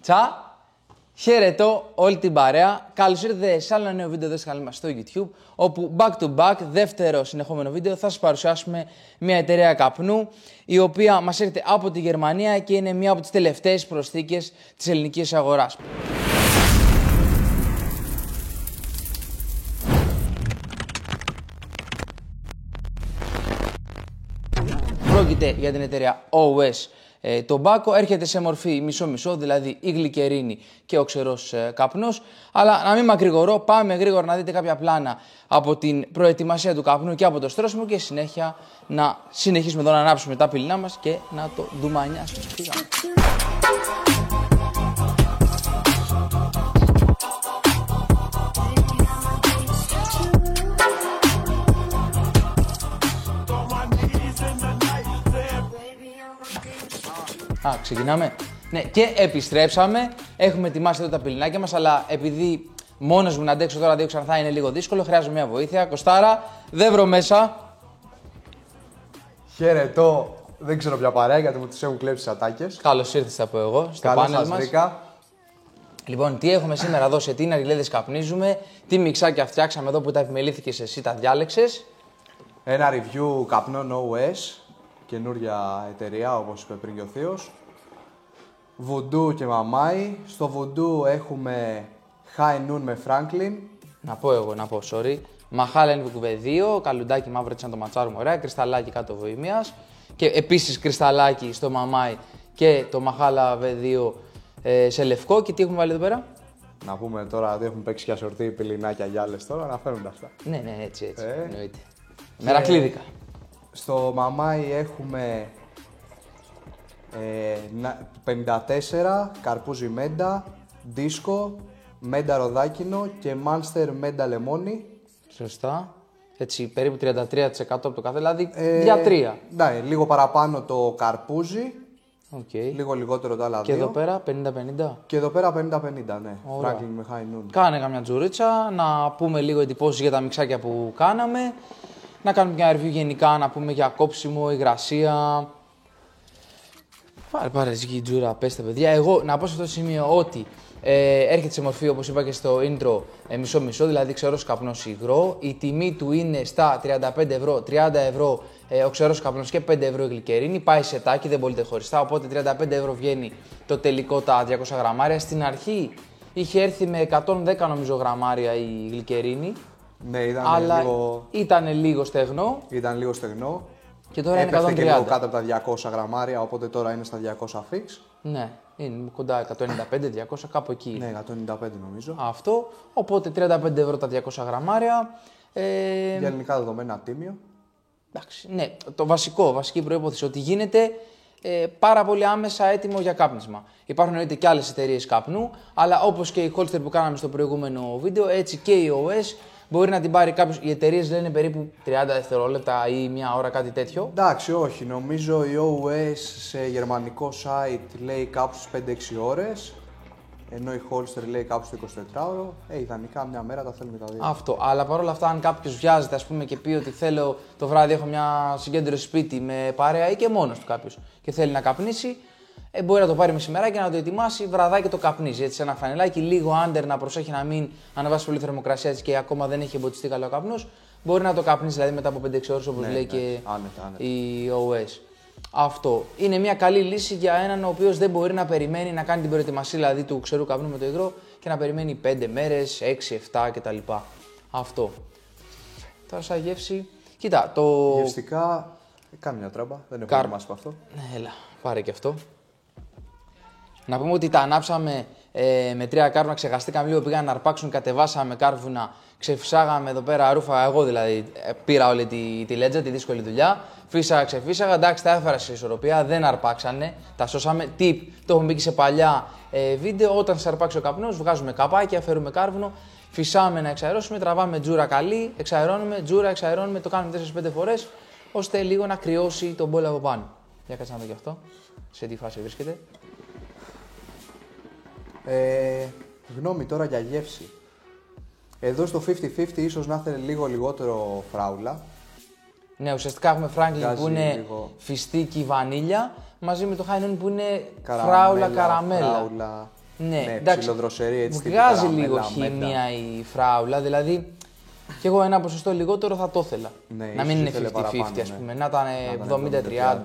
Τσα! Χαιρετώ όλη την παρέα. Καλώς ήρθατε σε άλλο νέο βίντεο εδώ στο κανάλι μας στο YouTube, όπου back to back, δεύτερο συνεχόμενο βίντεο, θα σας παρουσιάσουμε μια εταιρεία καπνού, η οποία μας έρχεται από τη Γερμανία και είναι μια από τις τελευταίες προσθήκες της ελληνικής αγοράς. Πρόκειται για την εταιρεία OS Tobacco, έρχεται σε μορφή μισό-μισό, δηλαδή η γλυκερίνη και ο ξερός καπνός. Αλλά να μην μακρηγορώ, πάμε γρήγορα να δείτε κάποια πλάνα από την προετοιμασία του καπνού και από το στρώσιμο και συνέχεια να συνεχίσουμε εδώ να ανάψουμε τα πυλινά μας και να το ντουμανιάσουμε. Ξεκινάμε. Ναι, και επιστρέψαμε. Έχουμε ετοιμάσει εδώ τα πυλινάκια μας, αλλά επειδή μόνος μου να αντέξω τώρα δύο ξανθά είναι λίγο δύσκολο, χρειάζομαι μια βοήθεια. Κωστάρα, δεν βρω μέσα. Χαιρετώ. Δεν ξέρω ποια παρέα γιατί μου τις έχουν κλέψει τις ατάκες. Καλώς ήρθες, θα πω εγώ, στο πάνελ μας. Βρήκα. Λοιπόν, τι έχουμε σήμερα εδώ, σε τι ναριλέδες καπνίζουμε, τι μιξάκια φτιάξαμε εδώ που τα επιμελήθηκες εσύ, τα διάλεξες. Ένα review καπνών OS, καινούρια εταιρεία όπως είπε πριν και ο Θείος. Voodoo και Mamai. Στο Voodoo έχουμε High Noon με Franklin. Να πω, sorry. Μαχάλα NVQV2, καλουντάκι μαύρο έτσι να το ματσάρουμε ωραία, κρυσταλλάκι κάτω βοημίας. Και επίσης κρυσταλλάκι στο Mamai και το Μαχάλα V2 σε λευκό. Και τι έχουμε βάλει εδώ πέρα? Να πούμε τώρα ότι έχουμε παίξει για σορτή πυλινάκια γυάλες τώρα, να φέρουν αυτά. Ναι, έτσι, εννοείται. Μερακλίδικα. Στο Mamai έχουμε 54, καρπούζι μέντα, δίσκο, μέντα ροδάκινο και μάνστερ μέντα λεμόνι. Σωστά. Έτσι, περίπου 33% από το κάθε, δηλαδή για 3. Ναι, λίγο παραπάνω το καρπούζι, Okay. λίγο λιγότερο τα άλλα και δύο. εδώ πέρα 50-50. Και εδώ πέρα 50-50, ναι. Franklin με High Noon. Κάνε καμιά τζουρίτσα, να πούμε λίγο εντυπώσεις για τα μιξάκια που κάναμε. Να κάνουμε μια review γενικά, να πούμε για κόψιμο, υγρασία. Πάρε εσύ τζούρα, πέστε παιδιά. Εγώ να πω σε αυτό το σημείο ότι έρχεται σε μορφή, όπως είπα και στο intro, μισό-μισό, δηλαδή ξερός καπνός υγρό. Η τιμή του είναι στα 35 ευρώ, 30 ευρώ ο ξερός καπνός και 5 ευρώ η γλυκερίνη. Πάει σε τάκι, δεν μπορείτε χωριστά, οπότε 35 ευρώ βγαίνει το τελικό τα 200 γραμμάρια. Στην αρχή είχε έρθει με 110 νομίζω γραμμάρια η γλυκερίνη. Ναι, ήταν λίγο στεγνό. Ήταν λίγο στεγνό. Και τώρα είναι 130. Και λίγο κάτω από τα 200 γραμμάρια, οπότε τώρα είναι στα 200 fix. Ναι, είναι κοντά 195-200, κάπου εκεί. Ναι, 195 νομίζω. Αυτό, οπότε 35 ευρώ τα 200 γραμμάρια. Για ελληνικά δεδομένα τίμιο. Εντάξει, ναι, το βασική προϋπόθεση ότι γίνεται πάρα πολύ άμεσα έτοιμο για κάπνισμα. Υπάρχουν εννοείται και άλλες εταιρείες καπνού, αλλά όπως και η Holster που κάναμε στο προηγούμενο βίντεο, έτσι και η OS μπορεί να την πάρει κάποιος. Οι εταιρείες λένε περίπου 30 δευτερόλεπτα ή μια ώρα, κάτι τέτοιο. Εντάξει, όχι. Νομίζω η OS σε γερμανικό site λέει κάπου στις 5-6 ώρες. Ενώ η Holster λέει κάπου στο 24ωρο. Ιδανικά μια μέρα τα θέλουμε τα δύο. Αυτό. Αλλά παρόλα αυτά, αν κάποιος βιάζεται ας πούμε, και πει ότι θέλω το βράδυ έχω μια συγκέντρωση σπίτι με παρέα ή και μόνος του κάποιος και θέλει να καπνίσει, μπορεί να το πάρει μεσημεράκι και να το ετοιμάσει, βραδάκι το καπνίζει. Έτσι, σε ένα φανελάκι, λίγο άντερ να προσέχει να μην ανεβάσει πολύ θερμοκρασία έτσι, και ακόμα δεν έχει εμποτιστεί καλά ο καπνός. Μπορεί να το καπνίσει δηλαδή μετά από 5-6 ώρες όπως λέει και άνετα. η OS. Αυτό είναι μια καλή λύση για έναν ο οποίος δεν μπορεί να περιμένει να κάνει την προετοιμασία δηλαδή, του ξερού καπνού με το υγρό και να περιμένει 5 μέρες, 6-7 κτλ. Αυτό. Τώρα σαν γεύση. Κοίτα, το. Γευστικά κάνει μια τράμπα. Δεν έχω ετοιμάσει από αυτό. Ναι, έλα, πάρε και αυτό. Να πούμε ότι τα ανάψαμε με 3 κάρβουνα, ξεχαστήκαμε λίγο, πήγαν να αρπάξουν, κατεβάσαμε κάρβουνα, ξεφυσάγαμε εδώ πέρα ρούφα, εγώ δηλαδή πήρα όλη τη λέτζα, τη δύσκολη δουλειά, ξεφύσαγα, εντάξει τα έφερα σε ισορροπία, δεν αρπάξανε, τα σώσαμε, tip, το έχουμε μπει και σε παλιά βίντεο, όταν σε αρπάξει ο καπνός βγάζουμε καπάκια, φέρουμε κάρβουνο, φυσάμε να εξαερώσουμε, τραβάμε τζούρα καλή, εξαερώνουμε, τζούρα εξαερώνουμε, το κάνουμε 4-5 φορές, ώστε λίγο να κρυώσει τον μπόλ από πάνω. Για κάτσε να δω και αυτό, σε τι φάση βρίσκεται. Γνώμη τώρα για γεύση. Εδώ στο 50-50 ίσως να θέλει λίγο λιγότερο φράουλα. Ναι, ουσιαστικά έχουμε Franklin που είναι λίγο φιστίκι βανίλια μαζί με το High Noon που είναι φράουλα καραμέλα. Φράουλα. Ναι, ψιλοδροσερή έτσι. Μου βγάζει λίγο χημία η φράουλα, δηλαδή και εγώ ένα ποσοστό λιγότερο θα το ήθελα. Ναι, να μην είναι 50-50, παραπάνω, ας πούμε, να ήταν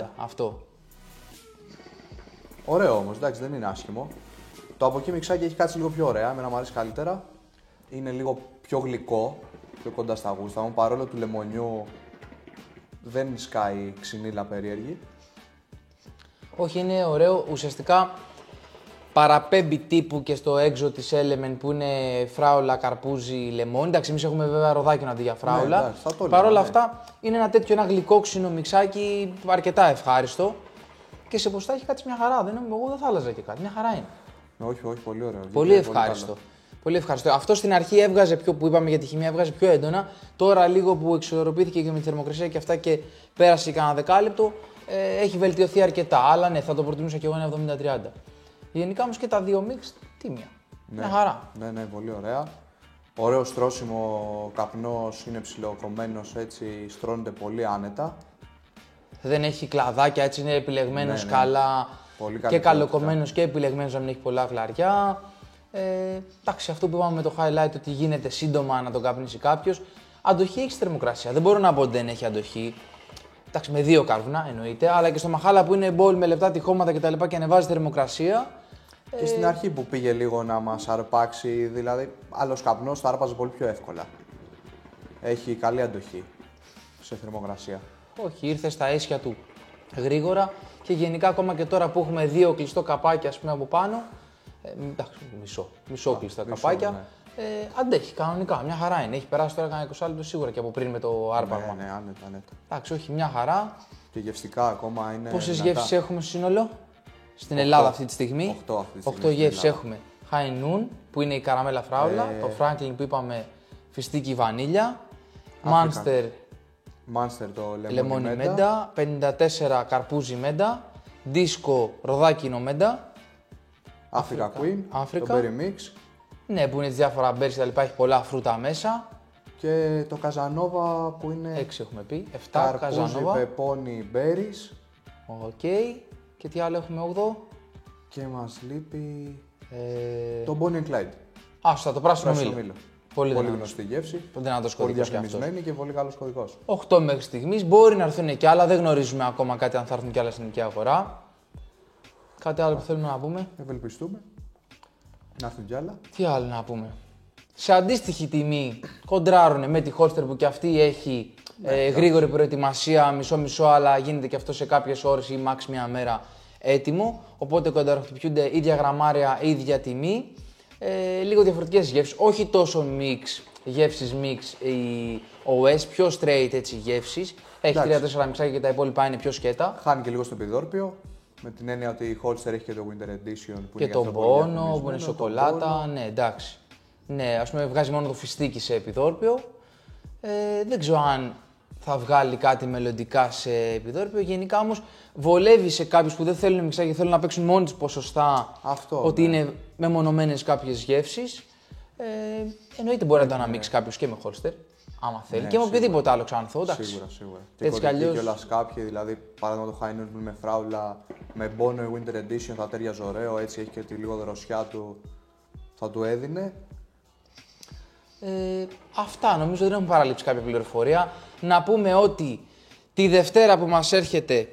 70-30, αυτό. Ωραίο όμως, εντάξει, δεν είναι άσχημο. Το από εκεί μιξάκι έχει κάτσει λίγο πιο ωραία, εμένα μου αρέσει καλύτερα. Είναι λίγο πιο γλυκό, πιο κοντά στα γούστα μου, παρόλο του λεμονιού δεν σκάει ξυνήλα περίεργη. Όχι, είναι ωραίο, ουσιαστικά παραπέμπει τύπου και στο έξω της Element που είναι φράουλα, καρπούζι, λεμόνι. Εντάξει, εμείς έχουμε βέβαια ροδάκινο αντί για φράουλα. Ναι, παρ' όλα ναι. αυτά είναι ένα τέτοιο ένα γλυκόξινο μιξάκι αρκετά ευχάριστο και σε ποσοστά έχει κάτι μια χαρά. Εγώ δεν θα άλλαζα και κάτι, μια χαρά είναι. Όχι, πολύ ωραίο. Πολύ ευχάριστο. Πολύ ευχαριστώ. Αυτό στην αρχή έβγαζε πιο, που είπαμε για τη χημεία, έβγαζε πιο έντονα. Τώρα λίγο που εξορροπήθηκε και με τη θερμοκρασία και αυτά και πέρασε κανένα δεκάλεπτο, έχει βελτιωθεί αρκετά. Αλλά ναι, θα το προτιμούσα και εγώ ένα 70-30. Γενικά όμως και τα δύο μίξ, τίμια. Ναι, μια χαρά. Ναι, πολύ ωραία. Ωραίο στρώσιμο, ο καπνός είναι ψιλοκομμένος έτσι, στρώνεται πολύ άνετα. Δεν έχει κλαδάκια, έτσι είναι επιλεγμένος καλά και καλοκομμένος και επιλεγμένος να μην έχει πολλά γλαριά. Εντάξει, αυτό που είπαμε με το highlight ότι γίνεται σύντομα να τον καπνίσει κάποιος. Αντοχή έχει στη θερμοκρασία. Δεν μπορώ να πω ότι δεν έχει αντοχή. Εντάξει, με 2 κάρβουνα εννοείται, αλλά και στο μαχάλα που είναι μπολ με λεπτά τυχώματα κτλ. Και ανεβάζει θερμοκρασία. Και στην αρχή που πήγε λίγο να μας αρπάξει, δηλαδή άλλος καπνός θα άρπαζε πολύ πιο εύκολα. Έχει καλή αντοχή σε θερμοκρασία. Όχι, ήρθε στα ίσια του γρήγορα και γενικά ακόμα και τώρα που έχουμε 2 κλειστό καπάκια ας πούμε από πάνω. Εντάξει, μισό κλειστά καπάκια. Ναι. Αντέχει κανονικά, μια χαρά είναι. Έχει περάσει τώρα κανένα 20 λεπτό σίγουρα και από πριν με το άρπαγμα. Ναι, άνετα. Εντάξει, όχι, μια χαρά. Και γευστικά ακόμα είναι. Πόσες γεύσεις έχουμε στο σύνολο στην Ελλάδα αυτή τη στιγμή? 8 γεύσεις έχουμε. High Noon που είναι η καραμέλα φράουλα, το Franklin που είπαμε φιστίκι βανίλια, Monster το λεμόνι μέντα, 54 καρπούζι μέντα, Disco ροδάκινο μέντα, Africa Queen, το Berry Mix. Ναι, που είναι διάφορα berries και τα λοιπά, έχει πολλά φρούτα μέσα. Και το Casanova που είναι 6 έχουμε πει, 7 καρπούζι, Casanova. πεπόνι, berries. Οκ. Και τι άλλο έχουμε 8? Και μας λείπει το Bonnie Clyde. Άστα, το πράσινο μήλο. Πολύ γνωστή γεύση. Δυνατός πολύ κωδικός διαφημισμένη και πολύ καλός κωδικός. 8 μέχρι στιγμής. Μπορεί να έρθουν και άλλα, δεν γνωρίζουμε ακόμα κάτι αν θα έρθουν και άλλα στην ελληνική αγορά. Κάτι άλλο που θέλουμε να πούμε? Ευελπιστούμε να έρθουν κι άλλα. Τι άλλο να πούμε? Σε αντίστοιχη τιμή κοντράρουνε με τη Holster που και αυτή έχει γρήγορη προετοιμασία, μισό-μισό, αλλά γίνεται και αυτό σε κάποιες ώρες ή max μια μέρα έτοιμο. Οπότε κονταροχτυπιούνται ίδια γραμμάρια, ίδια τιμή. Λίγο διαφορετικές γεύσεις, όχι τόσο γεύσεις mix η OS, πιο straight έτσι γεύσεις. Έχει 3-4 μιξάκια και τα υπόλοιπα είναι πιο σκέτα. Χάνει και λίγο στο επιδόρπιο. Με την έννοια ότι η Holster έχει και το Winter Edition που και είναι το μπόνο που είναι σοκολάτα. Ναι, εντάξει. Ναι, ας πούμε βγάζει μόνο το φιστίκι σε επιδόρπιο. Δεν ξέρω αν θα βγάλει κάτι μελλοντικά σε επιδόρπιο. Γενικά όμως βολεύει σε κάποιους που δεν θέλουν μιξάκια και θέλουν να παίξουν μόνοι τους ποσοστά. Αυτό, ότι είναι μεμονωμένες κάποιες γεύσεις. Εννοείται μπορεί να το αναμίξει κάποιος και με Holster. Άμα θέλει. Και με οποιοδήποτε άλλο ξανθό. Σίγουρα. Έτσι κι αλλιώς. Κιόλας κάποιοι, δηλαδή παράδειγμα το High Noon με φράουλα, με Bono Winter Edition θα τέριαζε ωραίο, έτσι έχει και τη λίγο δροσιά του, θα του έδινε. Αυτά νομίζω δεν έχουμε παραλείψει κάποια πληροφορία. Να πούμε ότι τη Δευτέρα που μας έρχεται,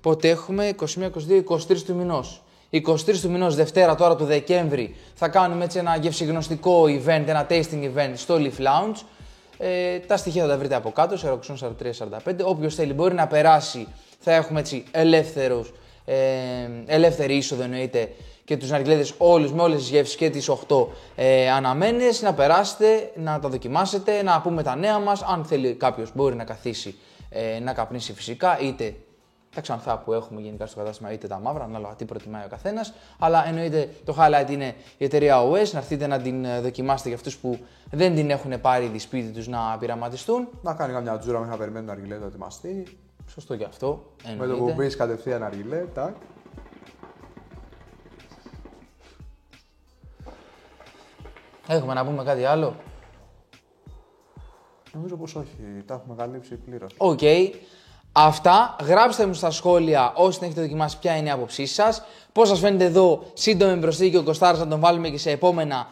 πότε έχουμε, 21-22-23 του μηνός. 23 του μηνός, Δευτέρα τώρα του Δεκέμβρη, θα κάνουμε έτσι ένα γευσηγνωστικό event, ένα tasting event στο Leaf Lounge. Τα στοιχεία θα τα βρείτε από κάτω, σε Roxon 43-45. Όποιος θέλει μπορεί να περάσει, θα έχουμε έτσι ελεύθερη είσοδο εννοείται και τους ναρκιλέδες όλους με όλες τις γεύσεις και τις 8 αναμένες. Να περάσετε, να τα δοκιμάσετε, να πούμε τα νέα μας. Αν θέλει κάποιος μπορεί να καθίσει να καπνίσει φυσικά, είτε τα ξανθά που έχουμε γενικά στο κατάστημα, είτε τα μαύρα, ανάλογα τι προτιμάει ο καθένας. Αλλά εννοείται το highlight είναι η εταιρεία OS, να έρθετε να την δοκιμάσετε για αυτούς που δεν την έχουν πάρει ήδη σπίτι τους να πειραματιστούν. Να κάνει καμιά τζούρα μέχρι να περιμένουν το αργιλέ να ετοιμαστεί. Σωστό και αυτό. Εννοείται. Με το που μπεις κατευθείαν αργιλέ, τάκ. Έχουμε να πούμε κάτι άλλο? Νομίζω πως όχι, τα έχουμε καλύψει πλήρως. Οκ. Αυτά, γράψτε μου στα σχόλια όσοι την έχετε δοκιμάσει ποια είναι η άποψή σας. Πώς σας φαίνεται εδώ, σύντομη προσθήκη και ο Κωστάρας να τον βάλουμε και σε επόμενα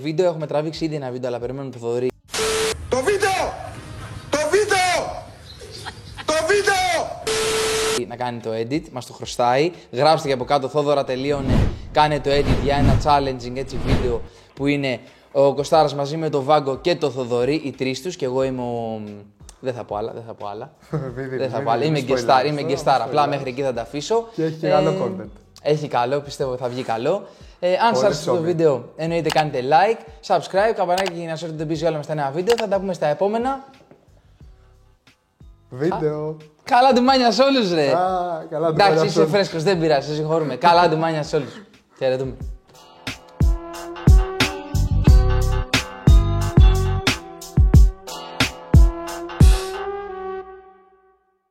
βίντεο. Έχουμε τραβήξει ήδη ένα βίντεο, αλλά περιμένουμε το Θοδωρή. Το βίντεο! Το βίντεο! Το βίντεο! Να κάνει το edit, μας το χρωστάει. Γράψτε και από κάτω, Θόδωρα τελείωνε, κάνε το edit για ένα challenging έτσι βίντεο που είναι ο Κωστάρας μαζί με τον Βάγκο και το Θοδωρή, οι τρεις τους, και εγώ είμαι ο... Δεν θα πω άλλα. Δεν θα πω άλλα. Είμαι γκεστάρ, απλά μέχρι εκεί θα τα αφήσω. Και έχει και καλό content. Έχει καλό, πιστεύω θα βγει καλό. Αν σας άρεσε το βίντεο, εννοείται κάντε like, subscribe, καμπανάκι για να σας έρθετε πίσω για όλα μας τα νέα βίντεο. Θα τα πούμε στα επόμενα Βίντεο. Καλά του μάνια σε όλους ρε. Καλά του μάνια Εντάξει, σε είσαι όλους. φρέσκος, δεν πειράζει, σε συγχωρούμε. Καλά του μάνια σε όλους. Χαιρετούμε.